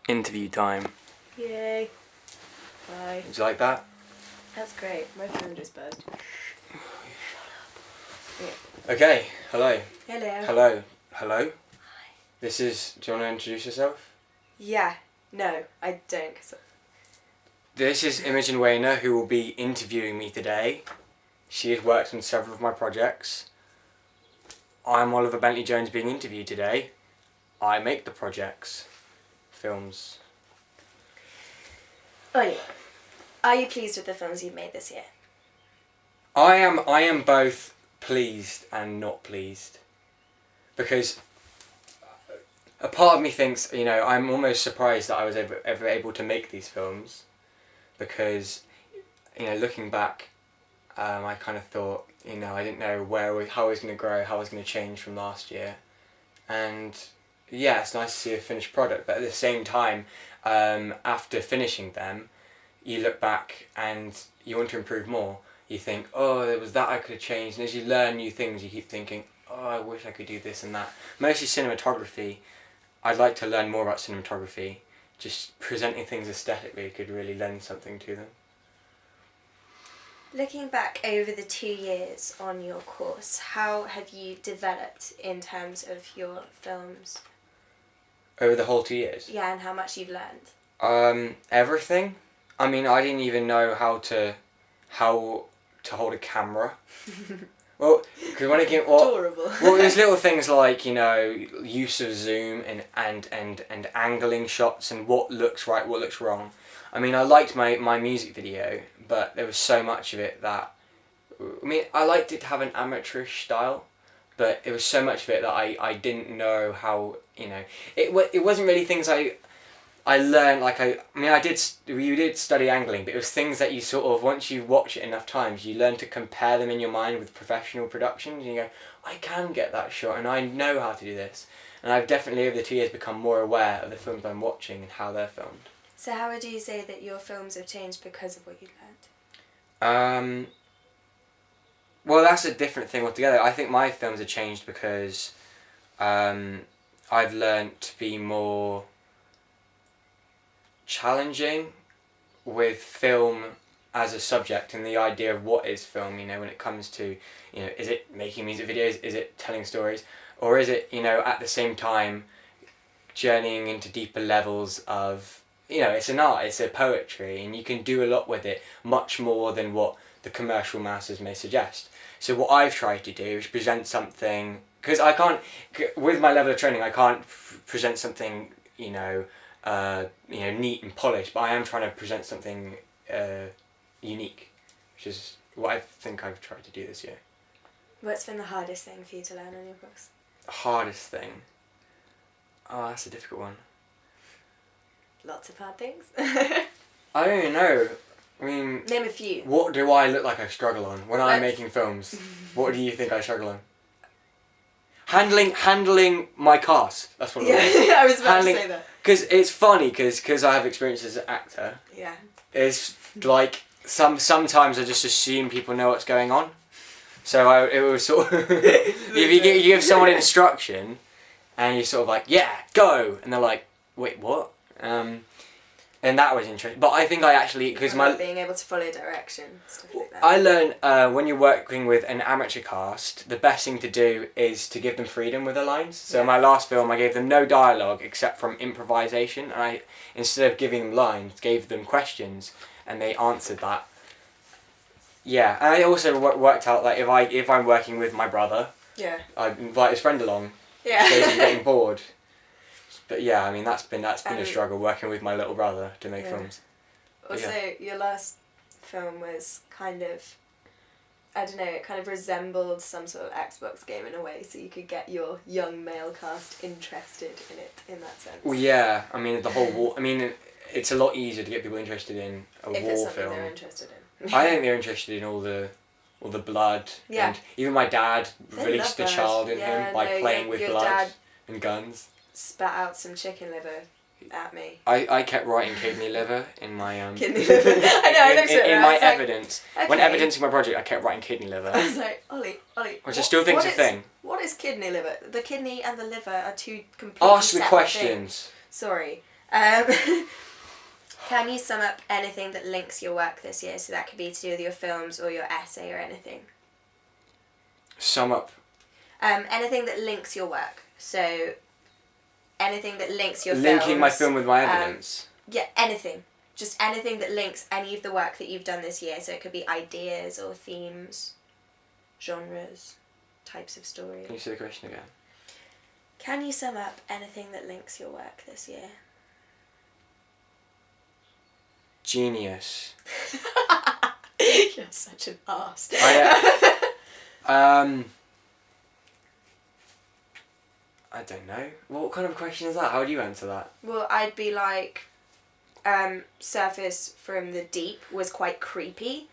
Interview time. Yay. Bye. Would you like that? That's great. My phone just buzzed. Okay, hello. Hello. Hello. Hello? Hi. This is... Do you want to introduce yourself? Yeah. No, I don't. Cause This is Imogen Weiner, who will be interviewing me today. She has worked on several of my projects. I'm Oliver Bentley-Jones being interviewed today. I make the projects. Films. Ollie, are you pleased with the films you've made this year? I am both pleased and not pleased. Because a part of me thinks, I'm almost surprised that I was ever able to make these films. Because, looking back, I kind of thought, I didn't know how I was going to grow, how I was going to change from last year. And yeah, it's nice to see a finished product, but at the same time, after finishing them, you look back and you want to improve more. You think, oh, there was that I could have changed, and as you learn new things, you keep thinking, oh, I wish I could do this and that. Mostly cinematography. I'd like to learn more about cinematography. Just presenting things aesthetically could really lend something to them. Looking back over the 2 years on your course, how have you developed in terms of your films? Over the whole 2 years? Yeah, and how much you've learned? Everything. I mean, I didn't even know how to hold a camera. Well, because when it came, adorable. Well, there's little things like use of zoom and angling shots and what looks right, what looks wrong. I mean, I liked my music video, but there was so much of it that, I liked it to have an amateurish style, but it was so much of it that I didn't know how, it wasn't really things I learned, we did study angling, but it was things that you sort of, once you watch it enough times, you learn to compare them in your mind with professional productions, and you go, I can get that shot, and I know how to do this. And I've definitely, over the 2 years, become more aware of the films I'm watching and how they're filmed. So how would you say that your films have changed because of what you've learned? Well, that's a different thing altogether. I think my films have changed because I've learned to be more challenging with film as a subject and the idea of what is film, when it comes to, is it making music videos, is it telling stories, or is it, at the same time journeying into deeper levels of, it's an art, it's a poetry, and you can do a lot with it, much more than what the commercial masses may suggest. So what I've tried to do is present something, because I can't, with my level of training, I can't present something, neat and polished, but I am trying to present something unique, which is what I think I've tried to do this year. What's been the hardest thing for you to learn on your course? Hardest thing? Oh, that's a difficult one. Lots of hard things. I don't even know. Name a few. What do I look like I struggle on when I'm making films? What do you think I struggle on? Handling my cast. That's what it was. Yeah, I was about to say that. Because it's funny, because I have experience as an actor. Yeah. It's like, sometimes I just assume people know what's going on. So it was sort of, if you give someone an instruction, and you're sort of like, yeah, go! And they're like, wait, what? And that was interesting. But I think I actually, because being able to follow direction, stuff like that. I learned when you're working with an amateur cast, the best thing to do is to give them freedom with their lines. So in my last film, I gave them no dialogue except from improvisation, and I, instead of giving them lines, gave them questions, and they answered that. Yeah, and I also worked out that if I'm working with my brother, I invite his friend along. Yeah. So he's getting bored. But yeah, that's been a struggle working with my little brother to make films. Also, your last film was kind of, I don't know, it kind of resembled some sort of Xbox game in a way, so you could get your young male cast interested in it in that sense. Well, yeah, the whole war. It's a lot easier to get people interested in a war film. If it's something they're interested in. I think they're interested in all the blood. Yeah. And even my dad They released the love child blood. in him by playing with your blood dad and guns. Spat out some chicken liver at me. I kept writing kidney liver in my kidney liver. I know. I looked at it. In my evidence, when evidencing my project, I kept writing kidney liver. I was like, Ollie. Which I still think is a thing. What is kidney liver? The kidney and the liver are two completely Ask the separate questions. things. Sorry. Can you sum up anything that links your work this year? So that could be to do with your films or your essay or anything. Sum up. Anything that links your work. So anything that links your Linking films, my film with my evidence. Yeah, anything. Just anything that links any of the work that you've done this year. So it could be ideas or themes, genres, types of stories. Can you say the question again? Can you sum up anything that links your work this year? Genius. You're such an arse. I don't know. What kind of question is that? How do you answer that? Well, I'd be like, Surface from the Deep was quite creepy,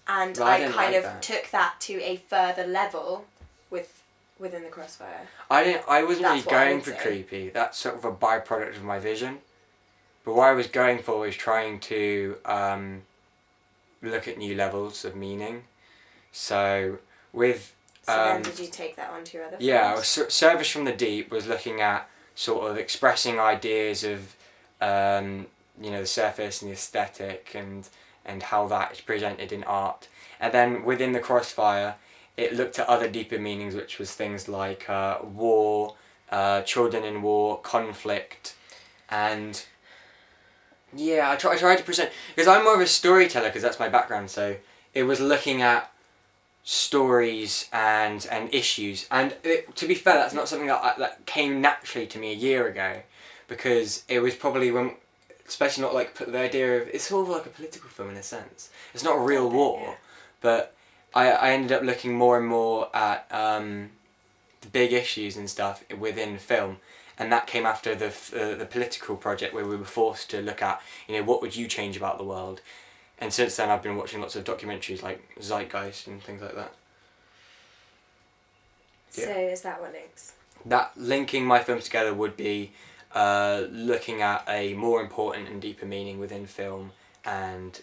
and Well, I didn't kind like of that. took that to a further level within the Crossfire. I wasn't That's really what I going would for say. creepy. That's sort of a byproduct of my vision. But what I was going for was trying to look at new levels of meaning. So with So then did you take that onto your other yeah, films? Service from the Deep was looking at sort of expressing ideas of the surface and the aesthetic and how that is presented in art. And then within the Crossfire, it looked at other deeper meanings, which was things like war, children in war, conflict, and yeah, I tried to present, because I'm more of a storyteller because that's my background. So it was looking at stories and issues, and to be fair, that's not something that came naturally to me a year ago, because it was probably when, especially not like the idea of, it's sort of like a political film in a sense. It's not a real war, yeah. but I ended up looking more and more at the big issues and stuff within film, and that came after the political project where we were forced to look at, what would you change about the world. And since then, I've been watching lots of documentaries like Zeitgeist and things like that. So Yeah. is that what links? That linking my films together would be looking at a more important and deeper meaning within film and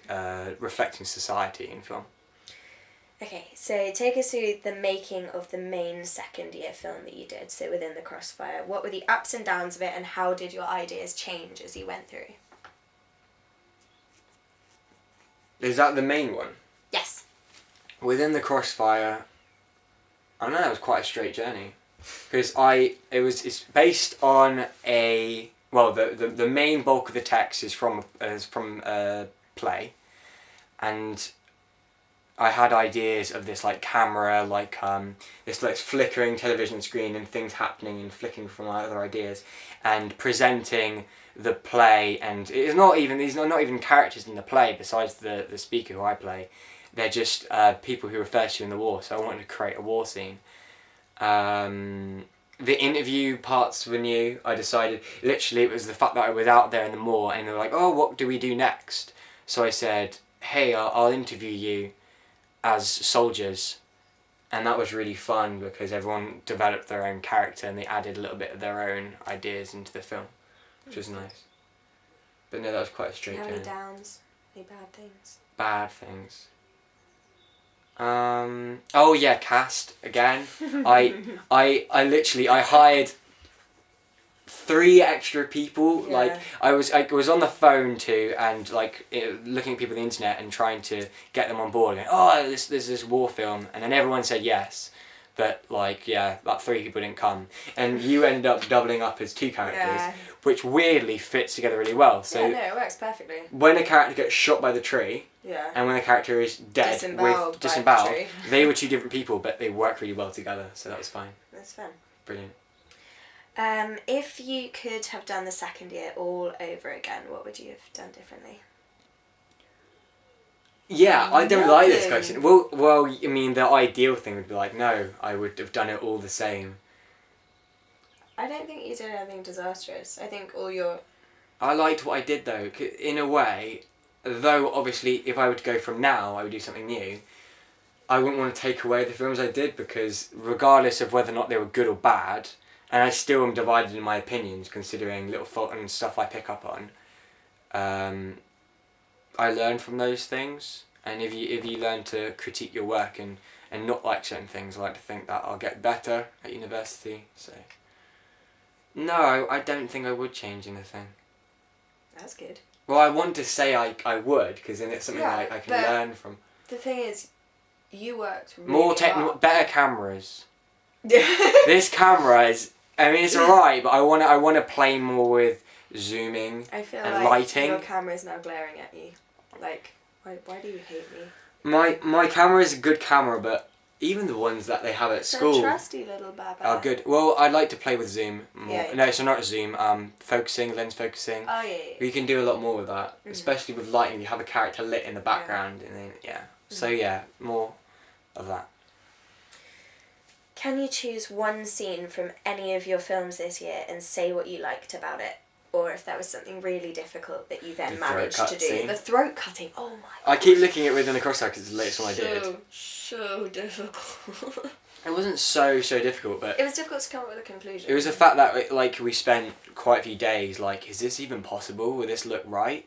reflecting society in film. Okay, so take us through the making of the main second year film that you did, so within the Crossfire. What were the ups and downs of it, and how did your ideas change as you went through? Is that the main one? Yes. Within the Crossfire, I don't know, it was quite a straight journey. Because it's based on the main bulk of the text is from a play, and I had ideas of this like camera, this like flickering television screen and things happening and flicking from my other ideas, and presenting the play. And these are not even characters in the play besides the speaker who I play. They're just people who were first in the war. So I wanted to create a war scene. The interview parts were new. I decided, literally, it was the fact that I was out there in the moor and they were like, oh, what do we do next? So I said, hey, I'll interview you as soldiers. And that was really fun because everyone developed their own character and they added a little bit of their own ideas into the film, which was nice. But no, that was quite a straight How journey. many downs? Any bad things? Bad things. Oh yeah, cast again. I literally hired 3 extra people. Yeah. Like I was on the phone too, and looking at people on the internet and trying to get them on board. Going, oh, there's this war film, and then everyone said yes, but about 3 people didn't come, and you ended up doubling up as 2 characters, Yeah. which weirdly fits together really well. So Yeah, no, it works perfectly. when a character gets shot by the tree. Yeah. And when the character is dead, Disemboweled by the disemboweled, tree. they were 2 different people, but they worked really well together, so that was fine. That's fun. Brilliant. If you could have done the second year all over again, what would you have done differently? Yeah, I don't like this Nothing. question. Well, I mean, the ideal thing would be like, no, I would have done it all the same. I don't think you did anything disastrous. I think all your... I liked what I did though, in a way, though obviously if I were to go from now, I would do something new, I wouldn't want to take away the films I did, because regardless of whether or not they were good or bad, and I still am divided in my opinions considering little fault and stuff I pick up on, I learn from those things, and if you learn to critique your work and not like certain things, I like to think that I'll get better at university, so... No, I don't think I would change anything. That's good. Well, I want to say I would, because then it's something Right, I can but learn from. The thing is, you worked really More hard. better cameras. This camera is, I mean, it's alright, but I want to play more with zooming I feel and like lighting. your camera is now glaring at you. Like, why do you hate me? My camera is a good camera, but even the ones that they have at school It's a trusty little baba. are good. Well, I'd like to play with zoom more. Yeah, No, so not zoom. Lens focusing. Oh yeah. You can do a lot more with that, Mm. especially with lighting. You have a character lit in the background, and then So yeah, more of that. Can you choose one scene from any of your films this year and say what you liked about it? Or if that was something really difficult that you then The managed throat to cut do. scene. The throat cutting, oh my god. I keep looking at it within the crosshair because it's the latest one I did. So difficult. It wasn't so difficult, but It was difficult to come up with a conclusion. it was the fact that we spent quite a few days like, is this even possible? Will this look right?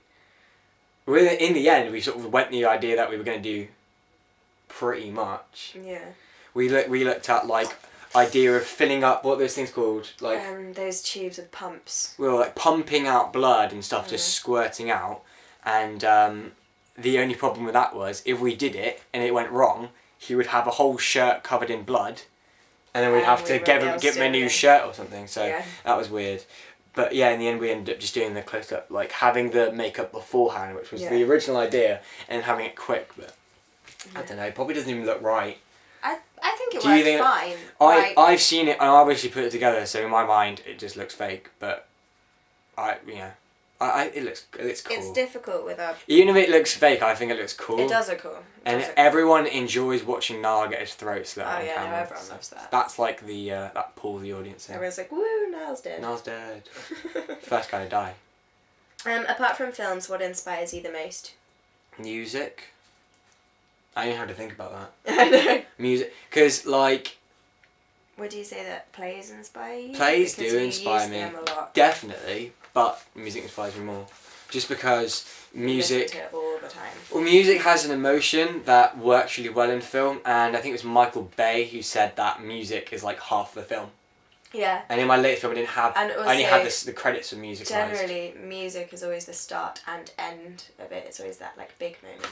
In the end, we sort of went the idea that we were going to do pretty much. Yeah. We looked at like idea of filling up, what are those things called, like those tubes with pumps. we were like pumping out blood and stuff, just squirting out, and the only problem with that was if we did it and it went wrong, he would have a whole shirt covered in blood, and then we'd have to give him a new shirt or something. So that was weird. But yeah, in the end we ended up just doing the close up, like having the makeup beforehand, which was the original idea, and having it quick. But I don't know, it probably doesn't even look right. I think it worked fine. I've seen it and I obviously put it together, so in my mind it just looks fake. But it looks cool. It's difficult with a... Even if it looks fake, I think it looks cool. It does look cool. Everyone enjoys watching Niall get his throat slit on camera. No, everyone loves that. That's like the that pulls the audience in. Everyone's like, woo, Niall's dead. Niall's dead. First guy to die. Apart from films, what inspires you the most? Music. I don't know how to think about that. I know. Music, because like... Would you say that plays inspire you? Plays because do you inspire use me. them a lot. Definitely, but music inspires me more. Just because music... Listen to it all the time. Well, music has an emotion that works really well in film, and I think it was Michael Bay who said that music is like half the film. Yeah. And in my latest film, I didn't have... And also, I only had the credits of music. Generally, music is always the start and end of it. It's always that like big moment.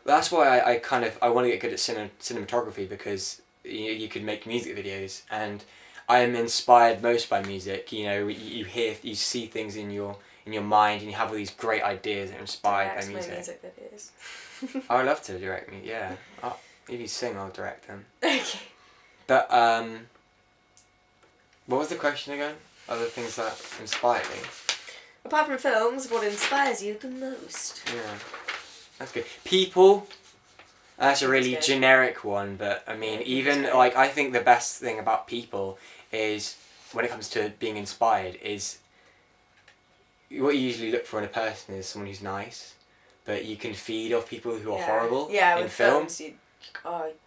That's why I want to get good at cinematography, because you could make music videos, and I am inspired most by music. You know, you see things in your mind, and you have all these great ideas that are inspired by music. Music videos. I would love to direct me. Yeah, if you sing, I'll direct them. Okay. But what was the question again? Other things that inspire me. Apart from films, what inspires you the most? Yeah. That's good. People, that's a really generic one, but I mean, even like, I think the best thing about people is, when it comes to being inspired, is what you usually look for in a person is someone who's nice, but you can feed off people who are horrible in film.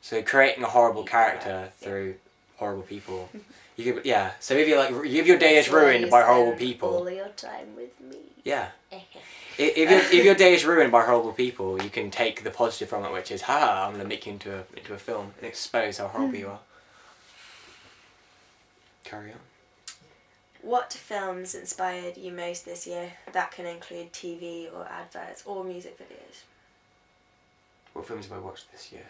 So creating a horrible character through horrible people. You could, so if your day is ruined by horrible people. All your time with me. Yeah. If your day is ruined by horrible people, you can take the positive from it, which is, I'm going to make you into a film and expose how horrible you are. Carry on. What films inspired you most this year? That can include TV or adverts or music videos. What films have I watched this year?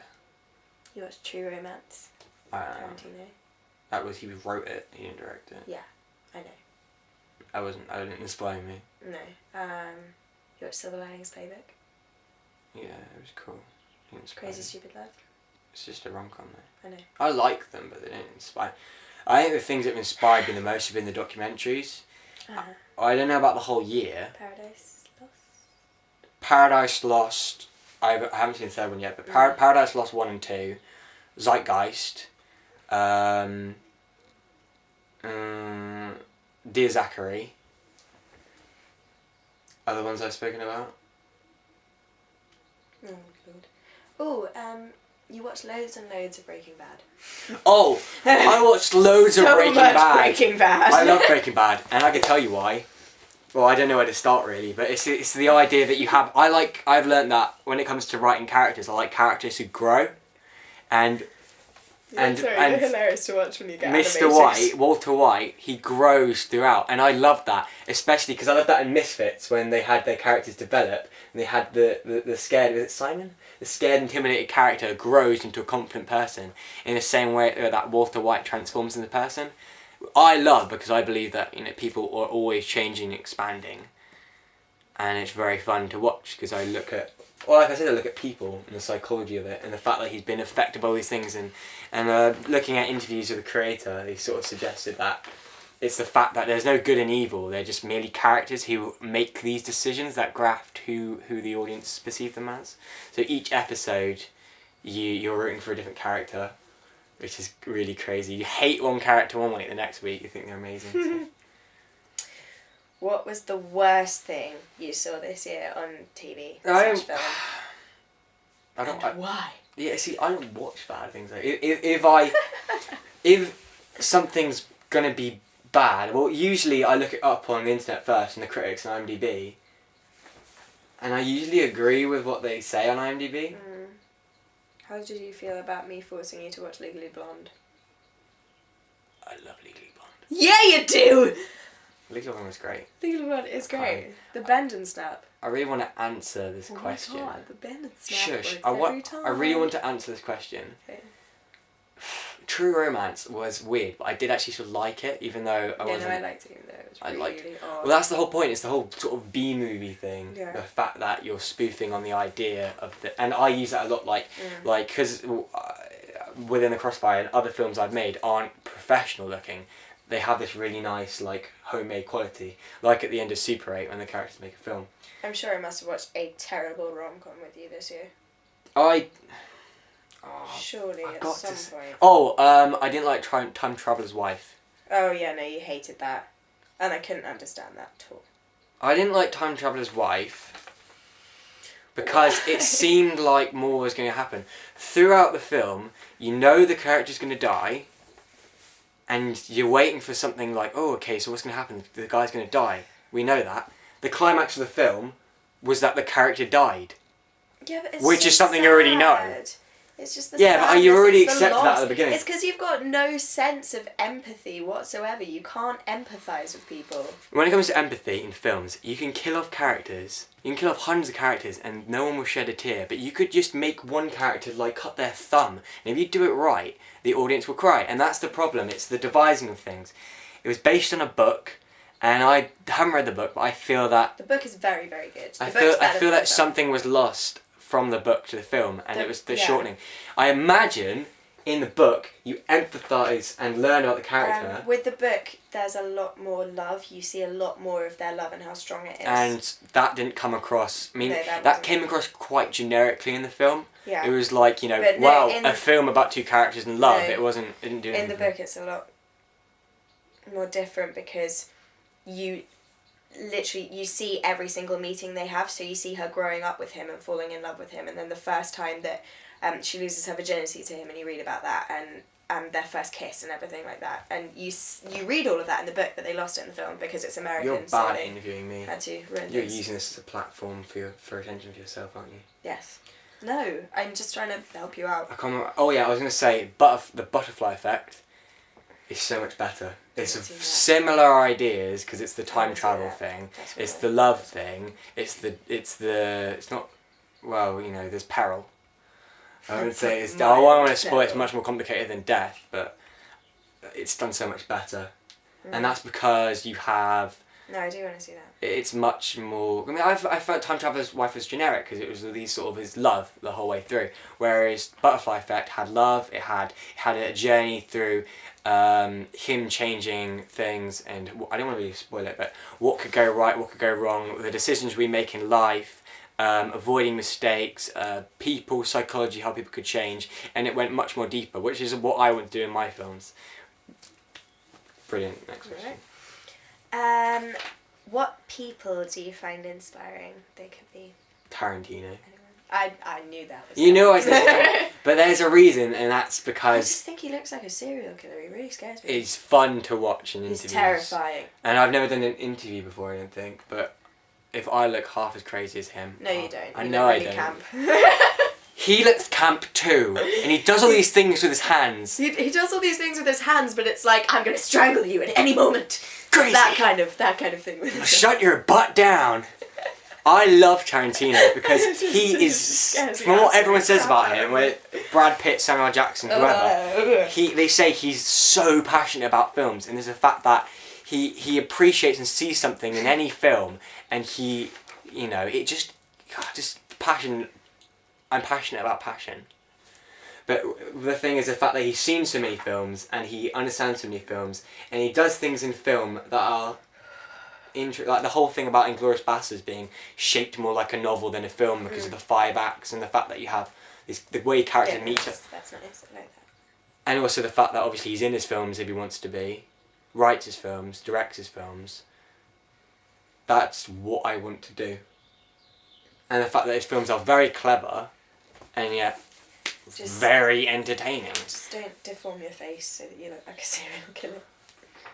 You watched True Romance. Tarantino. That was, he wrote it, he didn't direct it. Yeah, I know. That didn't inspire me. No. You watched Silver Linings Playbook? Yeah, it was cool. Crazy Stupid Love? It's just a rom-com though. I know. I like them, but they didn't inspire. I think the things that have inspired me the most have been the documentaries. I don't know about the whole year. Paradise Lost? Paradise Lost, I haven't seen the third one yet, but Paradise Lost 1 and 2, Zeitgeist, Dear Zachary, are the ones I've spoken about. Oh, Lord. Oh, you watched loads and loads of Breaking Bad. Oh, I watched loads of Breaking Bad. Breaking Bad. I love Breaking Bad, and I can tell you why. Well, I don't know where to start really, but it's the idea that you have. I've learned that when it comes to writing characters, I like characters who grow, and And they're hilarious to watch when you get Mr. animated. White, Walter White, he grows throughout, and I love that, especially because I love that in Misfits when they had their characters develop, and they had the scared, was it Simon? The scared, intimidated character grows into a confident person in the same way that Walter White transforms into a person. I love, because I believe that people are always changing and expanding, and it's very fun to watch because I look at, well, like I said, I look at people and the psychology of it and the fact that he's been affected by all these things, and looking at interviews with the creator, he sort of suggested that it's the fact that there's no good and evil, they're just merely characters who make these decisions that graft who the audience perceive them as. So each episode you're rooting for a different character, which is really crazy. You hate one character one week, the next week you think they're amazing. So. What was the worst thing you saw this year on TV? I don't. Why? Yeah, see, I don't watch bad things. Like, if something's gonna be bad, well, usually I look it up on the internet first, and the critics on IMDb, and I usually agree with what they say on IMDb. How did you feel about me forcing you to watch Legally Blonde? I love Legally Blonde. Yeah, you do. Legally Blonde was great. Legally Blonde is great. The bend and snap. I really want to answer this question. My God, the bend and snap. Shush! Every time. I really want to answer this question. Okay. True Romance was weird, but I did actually sort of like it, even though I wasn't. No, I liked it even though it was really odd. Well, that's the whole point. It's the whole sort of B-movie thing. Yeah. The fact that you're spoofing on the idea of the, and I use that a lot, like because within the Crossfire and other films I've made aren't professional looking. They have this really nice, like, homemade quality, like at the end of Super 8 when the characters make a film. I'm sure I must have watched a terrible rom-com with you this year. Surely at some point. I didn't like Time Traveler's Wife. Oh yeah, no, you hated that. And I couldn't understand that at all. I didn't like Time Traveler's Wife because it seemed like more was going to happen. Throughout the film, you know the character's going to die, and you're waiting for something like, oh, okay, so what's going to happen? The guy's going to die. We know that. The climax of the film was that the character died. Yeah, but it's which so is something sad. you already know. It's just the yeah, but you already accepted that at the beginning. It's because you've got no sense of empathy whatsoever. You can't empathise with people. When it comes to empathy in films, you can kill off characters. You can kill off hundreds of characters and no one will shed a tear. But you could just make one character, like, cut their thumb. And if you do it right, the audience will cry. And that's the problem. It's the devising of things. It was based on a book. And I haven't read the book, but I feel that... The book is very, very good. I feel that something was lost from the book to the film, and it was the shortening. I imagine in the book you empathise and learn about the character. With the book, there's a lot more love. You see a lot more of their love and how strong it is. And that didn't come across. I mean, No, that came across quite generically in the film. Yeah. It was like, a film about two characters and love. It didn't do anything. In the book, it's a lot more different because you see every single meeting they have. So you see her growing up with him and falling in love with him, and then the first time that she loses her virginity to him, and you read about that, and their first kiss and everything like that, and you read all of that in the book, but they lost it in the film because it's American. You're bad at interviewing me. Had to ruin You're things. using this as a platform for attention for yourself, aren't you? Yes. No, I'm just trying to help you out. I can't remember. Oh yeah, I was going to say the butterfly effect is so much better. It's similar ideas because it's the time travel thing. It's the love thing. It's not. Well, there's peril. I would say it's. I don't want to spoil. It's much more complicated than death, but it's done so much better, and that's because you have. No, I do want to see that. It's much more. I mean, I felt Time Traveler's Wife was generic because it was these sort of his love the whole way through, whereas Butterfly Effect had love. It had a journey through him changing things, and I don't want to really spoil it, but what could go right, what could go wrong, the decisions we make in life, avoiding mistakes, people, psychology, how people could change, and it went much more deeper, which is what I would do in my films. Brilliant. Next question. What people do you find inspiring? They could be Tarantino. anyone. I knew that was. You know I said, but there's a reason, and that's because I just think he looks like a serial killer. He really scares me. it's fun to watch in interviews. He's terrifying. And I've never done an interview before, I don't think, but if I look half as crazy as him, No, you don't. I You know look I really don't. camp. he looks camp too, and he does all these things with his hands. He does all these things with his hands, but it's like, I'm going to strangle you at any moment. Crazy. That kind of thing with his Shut your butt down. I love Tarantino because he is, from what everyone says about him, with Brad Pitt, Samuel L. Jackson, whoever, they say he's so passionate about films, and there's a fact that he appreciates and sees something in any film, and he, you know, it just passion. I'm passionate about passion. But the thing is the fact that he's seen so many films and he understands so many films and he does things in film that are like the whole thing about Inglourious Basterds being shaped more like a novel than a film because of the 5 acts and the fact that you have the way characters meet each other. That's nice, I like that. And also the fact that obviously he's in his films if he wants to be, writes his films, directs his films. That's what I want to do. And the fact that his films are very clever and yet very entertaining. Just don't deform your face so that you look like a serial killer.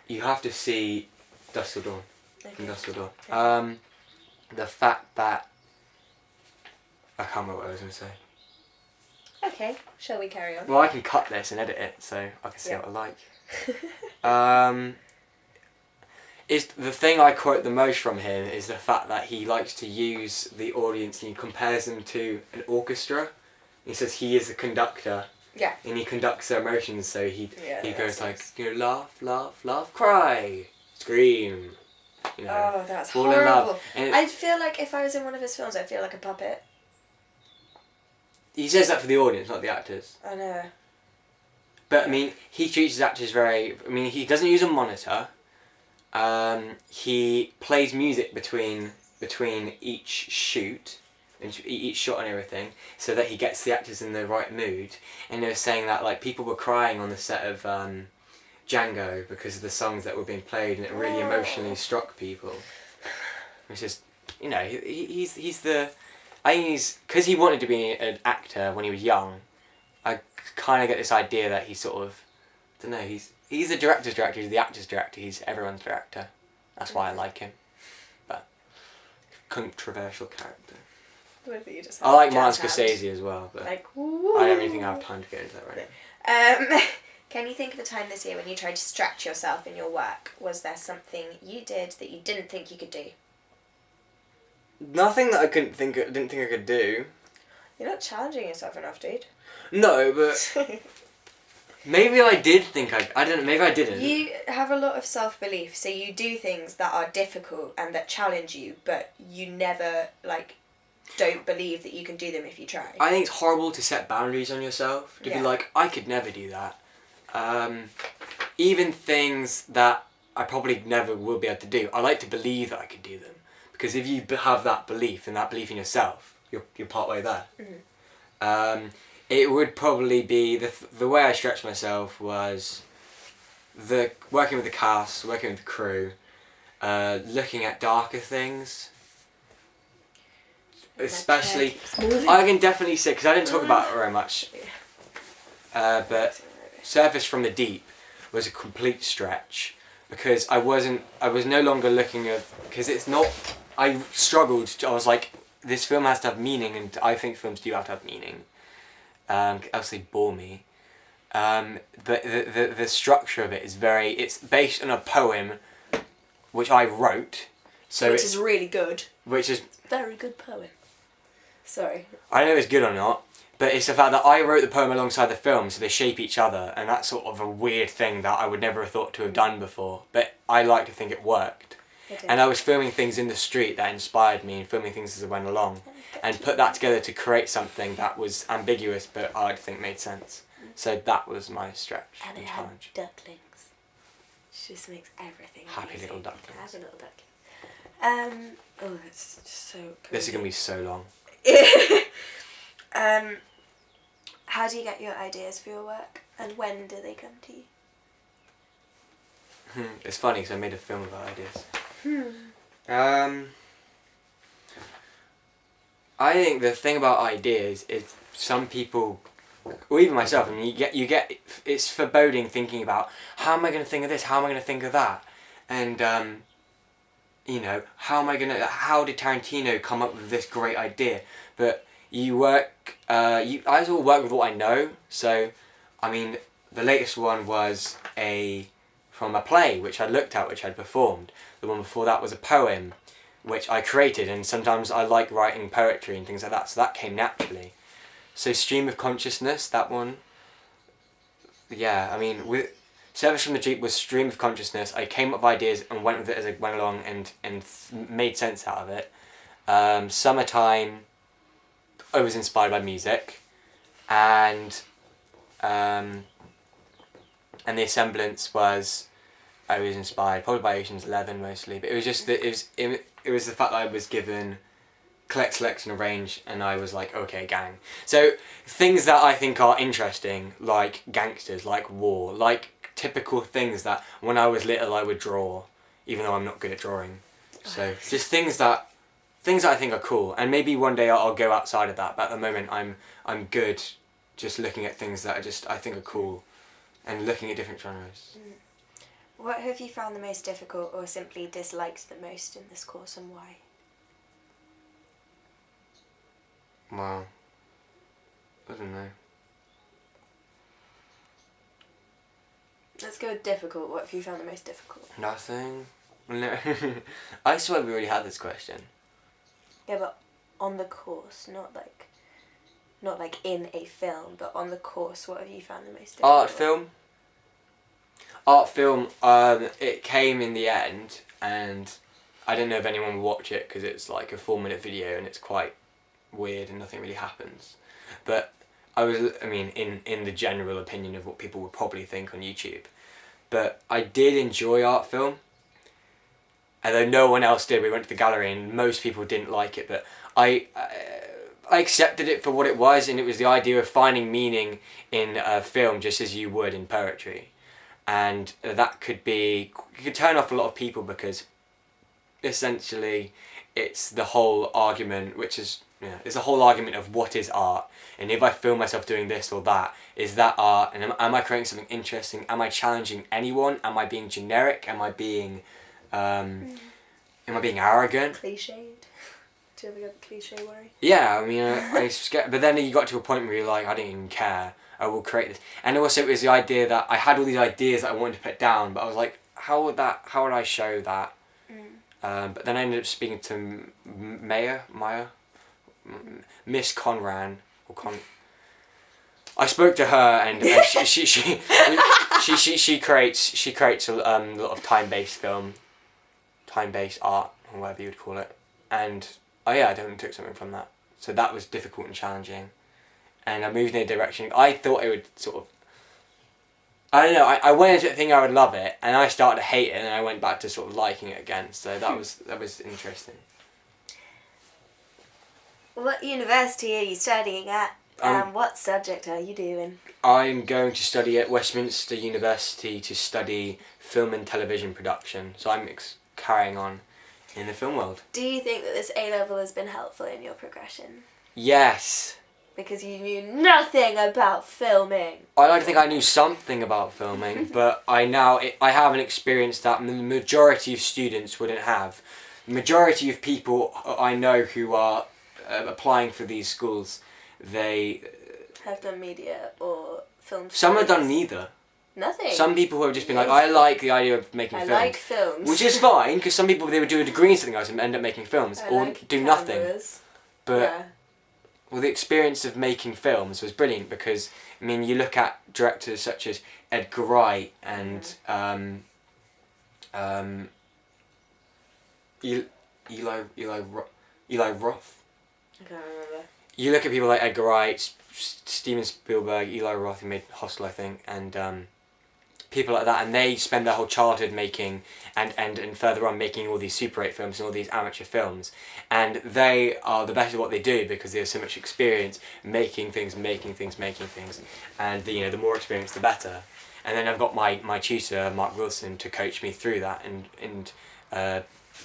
You have to see Dusk Till Dawn. Okay. From Dusk Till Dawn. The fact that I can't remember what I was going to say. Okay, shall we carry on? Well, I can cut this and edit it so I can see what I like. Is the thing I quote the most from him is the fact that he likes to use the audience and he compares them to an orchestra. He says he is a conductor. Yeah. And he conducts their emotions, so he goes like, nice. you know, laugh, laugh, laugh, cry, scream. You know, Oh, that's fall in love. horrible. And I feel like if I was in one of his films, I'd feel like a puppet. he says that for the audience, not the actors. I know. But I mean, he treats his actors very. I mean, he doesn't use a monitor. He plays music between each shoot, and each shot and everything, so that he gets the actors in the right mood. And they were saying that like people were crying on the set of Django because of the songs that were being played, and it really emotionally struck people. Which is, you know, he's the. I think he's because he wanted to be an actor when he was young. I kind of get this idea that he's sort of, I don't know, he's the director's director, he's the actor's director, he's everyone's director. That's why I like him. But controversial character. I like Martin Scorsese as well, but like, I don't really think I have time to get into that right now. Can you think of a time this year when you tried to stretch yourself in your work? Was there something you did that you didn't think you could do? Nothing that I didn't think I could do. You're not challenging yourself enough, dude. No, but maybe I did think I don't know, maybe I didn't. You have a lot of self-belief, so you do things that are difficult and that challenge you, but you never, like, don't believe that you can do them if you try. I think it's horrible to set boundaries on yourself, to be like, I could never do that. Even things that I probably never will be able to do, I like to believe that I could do them. Because if you have that belief, and that belief in yourself, you're part way there. Mm-hmm. It would probably be, the way I stretched myself was working with the cast, working with the crew, looking at darker things. Especially, I can definitely say, because I didn't talk about it very much, but Surface from the Deep was a complete stretch, because I was no longer looking at, because it's not, I struggled, I was like, this film has to have meaning, and I think films do have to have meaning, else they bore me. But the structure of it is it's based on a poem, which I wrote. So which is really good. Which is very good poem. Sorry. I don't know if it's good or not, but it's the fact that I wrote the poem alongside the film, so they shape each other, and that's sort of a weird thing that I would never have thought to have done before, but I like to think it worked. And I was filming things in the street that inspired me, and filming things as I went along, and put that together to create something that was ambiguous, but I like to think made sense. So that was my stretch and challenge. Ducklings. It just makes everything happy amazing. little ducklings. Happy little ducklings. Oh, that's just so cool. This is going to be so long. How do you get your ideas for your work, and when do they come to you? It's funny because I made a film about ideas. I think the thing about ideas is some people, or even myself, I mean, you get it's foreboding thinking about how am I going to think of this, how am I going to think of that, and you know, how did Tarantino come up with this great idea? But you work. I sort of work with what I know. So, I mean, the latest one was from a play which I looked at, which I'd performed. The one before that was a poem, which I created, and sometimes I like writing poetry and things like that. So that came naturally. So stream of consciousness, that one. Yeah, I mean, with Service from the Jeep was stream of consciousness. I came up with ideas and went with it as I went along and made sense out of it. Summertime, I was inspired by music, and the Assemblance was, I was inspired probably by Ocean's 11 mostly, but it was just that it was the fact that I was given collect, selection, arrange, and I was like, okay, gang. So things that I think are interesting, like gangsters, like war, like typical things that when I was little I would draw, even though I'm not good at drawing. So just things that I think are cool, and maybe one day I'll go outside of that. But at the moment I'm good, just looking at things that I think are cool, and looking at different genres. What have you found the most difficult or simply disliked the most in this course, and why? Wow. I don't know. Let's go with difficult. What have you found the most difficult? Nothing. No. I swear we already had this question. Yeah, but on the course, not like in a film, but on the course, what have you found the most difficult? Art film, it came in the end, and I don't know if anyone will watch it because it's like a 4-minute video and it's quite weird and nothing really happens. But in the general opinion of what people would probably think on YouTube. But I did enjoy art film, although no one else did. We went to the gallery and most people didn't like it, but I accepted it for what it was, and it was the idea of finding meaning in a film just as you would in poetry. And that could turn off a lot of people because essentially it's the whole argument, which is, it's the whole argument of what is art, and if I feel myself doing this or that, is that art, and am I creating something interesting? Am I challenging anyone? Am I being generic? Am I being arrogant? Cliched. Do you ever get the cliche worry? Yeah, I mean, I scared, but then you got to a point where you're like, I don't even care. I will create this. And also it was the idea that I had all these ideas that I wanted to put down, but I was like, how would I show that? But then I ended up speaking to Miss Conran, I spoke to her, and she creates a lot of time-based art, or whatever you would call it, and I definitely took something from that. So that was difficult and challenging, and I moved in a direction. I thought it would sort of, I don't know, I went into it thinking I would love it, and I started to hate it, and I went back to sort of liking it again. So that was interesting. What university are you studying at? And what subject are you doing? I'm going to study at Westminster University to study film and television production. So I'm carrying on in the film world. Do you think that this A-level has been helpful in your progression? Yes. Because you knew nothing about filming. I like to think I knew something about filming, but I have an experience that the majority of students wouldn't have. The majority of people I know who are applying for these schools, they have done media or film. Some have done neither. Nothing. Some people who have just been like, I like the idea of making films. I like films. Which is fine, because some people, they would do a degree in something else and end up making films, or do nothing. But well, the experience of making films was brilliant because, I mean, you look at directors such as Edgar Wright and Eli Roth. I can't remember. You look at people like Edgar Wright, Steven Spielberg, Eli Roth, who made Hostel, I think, and people like that, and they spend their whole childhood making and further on making all these Super 8 films and all these amateur films, and they are the best at what they do because they have so much experience making things, and the more experience the better. And then I've got my tutor Mark Wilson to coach me through that and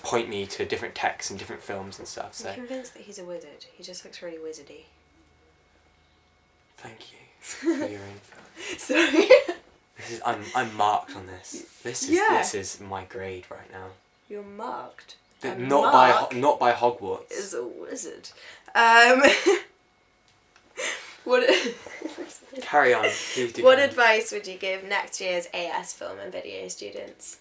point me to different texts and different films and stuff. So I'm convinced that he's a wizard. He just looks really wizardy. Thank you for your info. Sorry. I'm marked on this. This is my grade right now. You're marked. Not by Hogwarts. Is a wizard. What? Carry on. Please do. What carry on. advice would you give next year's AS film and video students?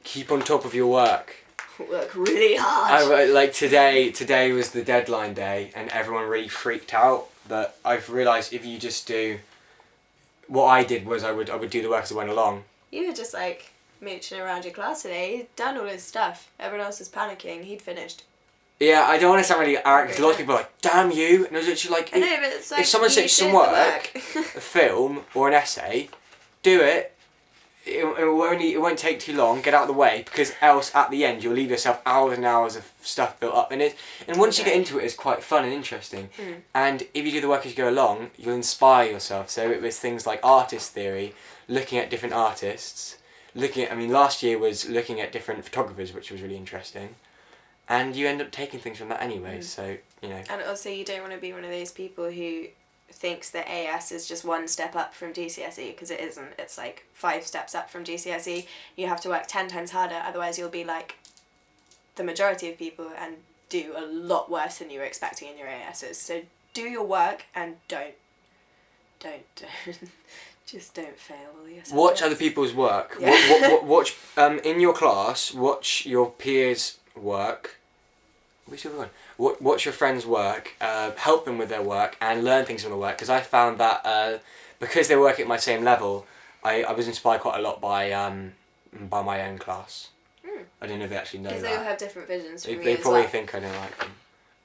Keep on top of your work. Work really hard. Like today was the deadline day, and everyone really freaked out. But I've realised if you just do, what I did was I would do the work as I went along. You were just like mooching around your class today. He'd done all his stuff. Everyone else was panicking. He'd finished. Yeah, I don't want to sound really arrogant because a lot of people are like, "Damn you!" And I was literally like, I know, but it's like if someone says some work, a film or an essay, do it. It won't take too long. Get out of the way, because else at the end you'll leave yourself hours and hours of stuff built up. And once you get into it, it's quite fun and interesting. Mm. And if you do the work as you go along, you'll inspire yourself. So it was things like artist theory, looking at different artists, last year was looking at different photographers, which was really interesting. And you end up taking things from that anyway. So And also, you don't want to be one of those people who thinks that AS is just one step up from GCSE, because it isn't. It's like 5 steps up from GCSE. You have to work 10 times harder, otherwise you'll be like the majority of people and do a lot worse than you were expecting in your ASs. So do your work and don't just don't fail all your subjects. Watch other people's work. Yeah. Watch in your class. Watch your peers' work. Which other one? Watch your friends' work. Help them with their work and learn things from the work. Because I found that because they work at my same level, I was inspired quite a lot by my own class. Mm. I don't know if they actually know that. Because they all have different visions from you They as probably well. think I don't like them.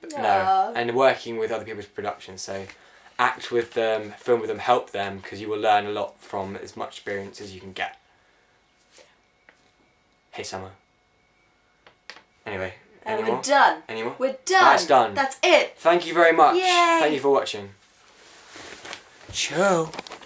But No. no. And working with other people's productions. So act with them, film with them, help them, because you will learn a lot from as much experience as you can get. Hey, Summer. Anyway. And Any more? we're done. Any more? We're done. That's done. That's it. Thank you very much. Yay. Thank you for watching. Ciao.